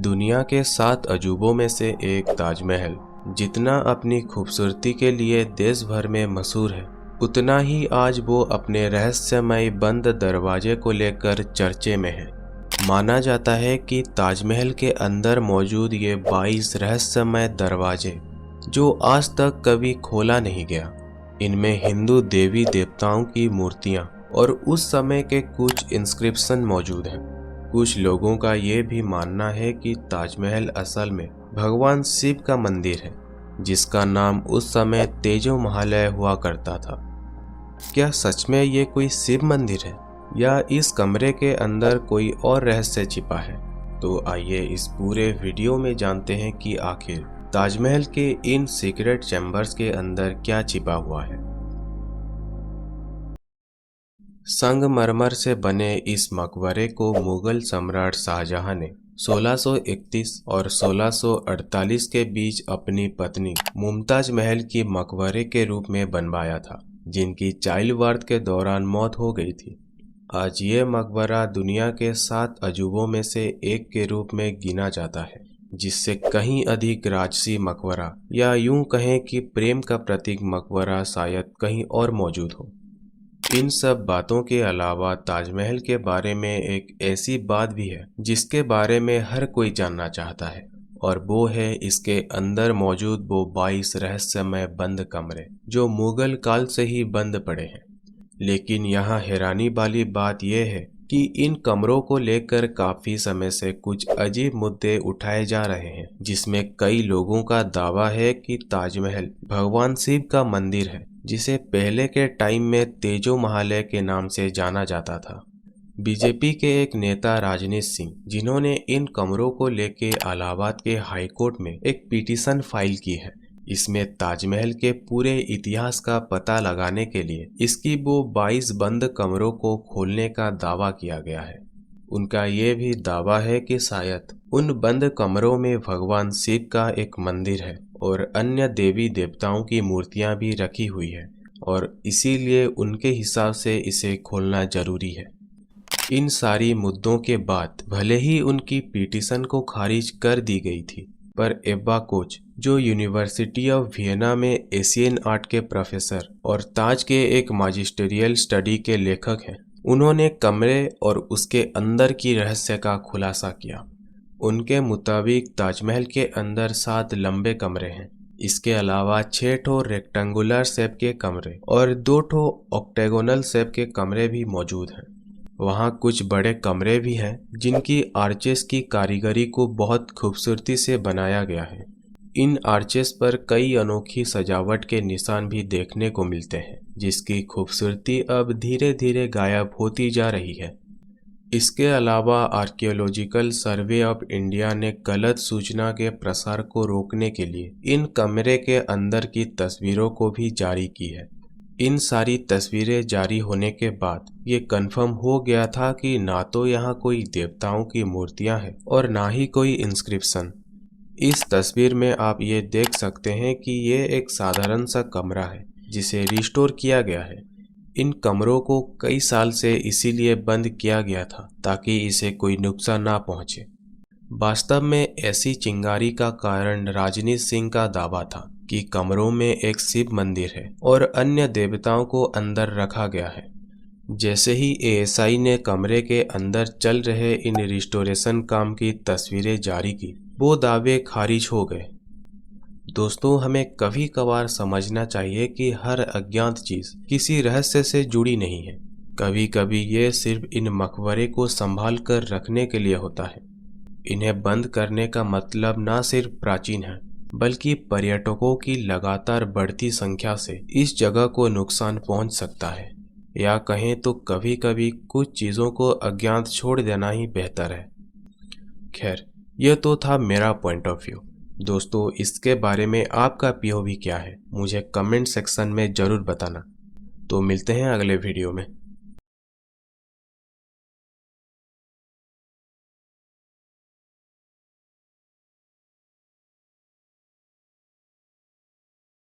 दुनिया के 7 अजूबों में से एक ताजमहल जितना अपनी खूबसूरती के लिए देश भर में मशहूर है, उतना ही आज वो अपने रहस्यमय बंद दरवाजे को लेकर चर्चे में है। माना जाता है कि ताजमहल के अंदर मौजूद ये 22 रहस्यमय दरवाजे जो आज तक कभी खोला नहीं गया, इनमें हिंदू देवी देवताओं की मूर्तियां और उस समय के कुछ इंस्क्रिप्शन मौजूद हैं। कुछ लोगों का ये भी मानना है कि ताजमहल असल में भगवान शिव का मंदिर है, जिसका नाम उस समय तेजो महालय हुआ करता था। क्या सच में ये कोई शिव मंदिर है या इस कमरे के अंदर कोई और रहस्य छिपा है? तो आइए इस पूरे वीडियो में जानते हैं कि आखिर ताजमहल के इन सीक्रेट चैम्बर्स के अंदर क्या छिपा हुआ है। संगमरमर से बने इस मकबरे को मुगल सम्राट शाहजहां ने 1631 और 1648 के बीच अपनी पत्नी मुमताज महल की मकबरे के रूप में बनवाया था, जिनकी चाइल्ड बर्थ के दौरान मौत हो गई थी। आज ये मकबरा दुनिया के 7 अजूबों में से एक के रूप में गिना जाता है, जिससे कहीं अधिक राजसी मकबरा या यूं कहें कि प्रेम का प्रतीक मकबरा शायद कहीं और मौजूद हो। इन सब बातों के अलावा ताजमहल के बारे में एक ऐसी बात भी है जिसके बारे में हर कोई जानना चाहता है, और वो है इसके अंदर मौजूद वो 22 रहस्यमय बंद कमरे जो मुगल काल से ही बंद पड़े हैं। लेकिन यहाँ हैरानी वाली बात यह है कि इन कमरों को लेकर काफी समय से कुछ अजीब मुद्दे उठाए जा रहे हैं, जिसमें कई लोगों का दावा है कि ताजमहल भगवान शिव का मंदिर है, जिसे पहले के टाइम में तेजो महालय के नाम से जाना जाता था। बीजेपी के एक नेता राजनीश सिंह, जिन्होंने इन कमरों को लेकर इलाहाबाद के हाई कोर्ट में एक पिटीशन फाइल की है, इसमें ताजमहल के पूरे इतिहास का पता लगाने के लिए इसकी वो 22 बंद कमरों को खोलने का दावा किया गया है। उनका ये भी दावा है कि शायद उन बंद कमरों में भगवान शिव का एक मंदिर है और अन्य देवी देवताओं की मूर्तियां भी रखी हुई है, और इसीलिए उनके हिसाब से इसे खोलना जरूरी है। इन सारी मुद्दों के बाद भले ही उनकी पिटीशन को खारिज कर दी गई थी, पर एब्बा कोच, जो यूनिवर्सिटी ऑफ वियना में एशियन आर्ट के प्रोफेसर और ताज के एक मैजिस्टेरियल स्टडी के लेखक हैं, उन्होंने कमरे और उसके अंदर की रहस्य का खुलासा किया। उनके मुताबिक ताजमहल के अंदर 7 लंबे कमरे हैं। इसके अलावा 6 ठो रेक्टेंगुलर शेप के कमरे और 2 ठो ऑक्टेगोनल शेप के कमरे भी मौजूद हैं। वहाँ कुछ बड़े कमरे भी हैं जिनकी आर्चेस की कारीगरी को बहुत खूबसूरती से बनाया गया है। इन आर्चेस पर कई अनोखी सजावट के निशान भी देखने को मिलते हैं, जिसकी खूबसूरती अब धीरे धीरे गायब होती जा रही है। इसके अलावा आर्कियोलॉजिकल सर्वे ऑफ इंडिया ने गलत सूचना के प्रसार को रोकने के लिए इन कमरे के अंदर की तस्वीरों को भी जारी की है। इन सारी तस्वीरें जारी होने के बाद ये कंफर्म हो गया था कि ना तो यहाँ कोई देवताओं की मूर्तियाँ हैं और ना ही कोई इंस्क्रिप्शन। इस तस्वीर में आप ये देख सकते हैं कि ये एक साधारण सा कमरा है जिसे रिस्टोर किया गया है। इन कमरों को कई साल से इसीलिए बंद किया गया था ताकि इसे कोई नुकसान ना पहुंचे। वास्तव में ऐसी चिंगारी का कारण राजनीश सिंह का दावा था कि कमरों में एक शिव मंदिर है और अन्य देवताओं को अंदर रखा गया है। जैसे ही एएसआई ने कमरे के अंदर चल रहे इन रिस्टोरेशन काम की तस्वीरें जारी की, वो दावे खारिज हो गए। दोस्तों, हमें कभी कभार समझना चाहिए कि हर अज्ञात चीज किसी रहस्य से जुड़ी नहीं है। कभी कभी ये सिर्फ इन मकबरे को संभाल कर रखने के लिए होता है। इन्हें बंद करने का मतलब न सिर्फ प्राचीन है, बल्कि पर्यटकों की लगातार बढ़ती संख्या से इस जगह को नुकसान पहुंच सकता है, या कहें तो कभी कभी कुछ चीजों को अज्ञात छोड़ देना ही बेहतर है। खैर, यह तो था मेरा पॉइंट ऑफ व्यू। दोस्तों, इसके बारे में आपका पीओवी क्या है, मुझे कमेंट सेक्शन में जरूर बताना। तो मिलते हैं अगले वीडियो में।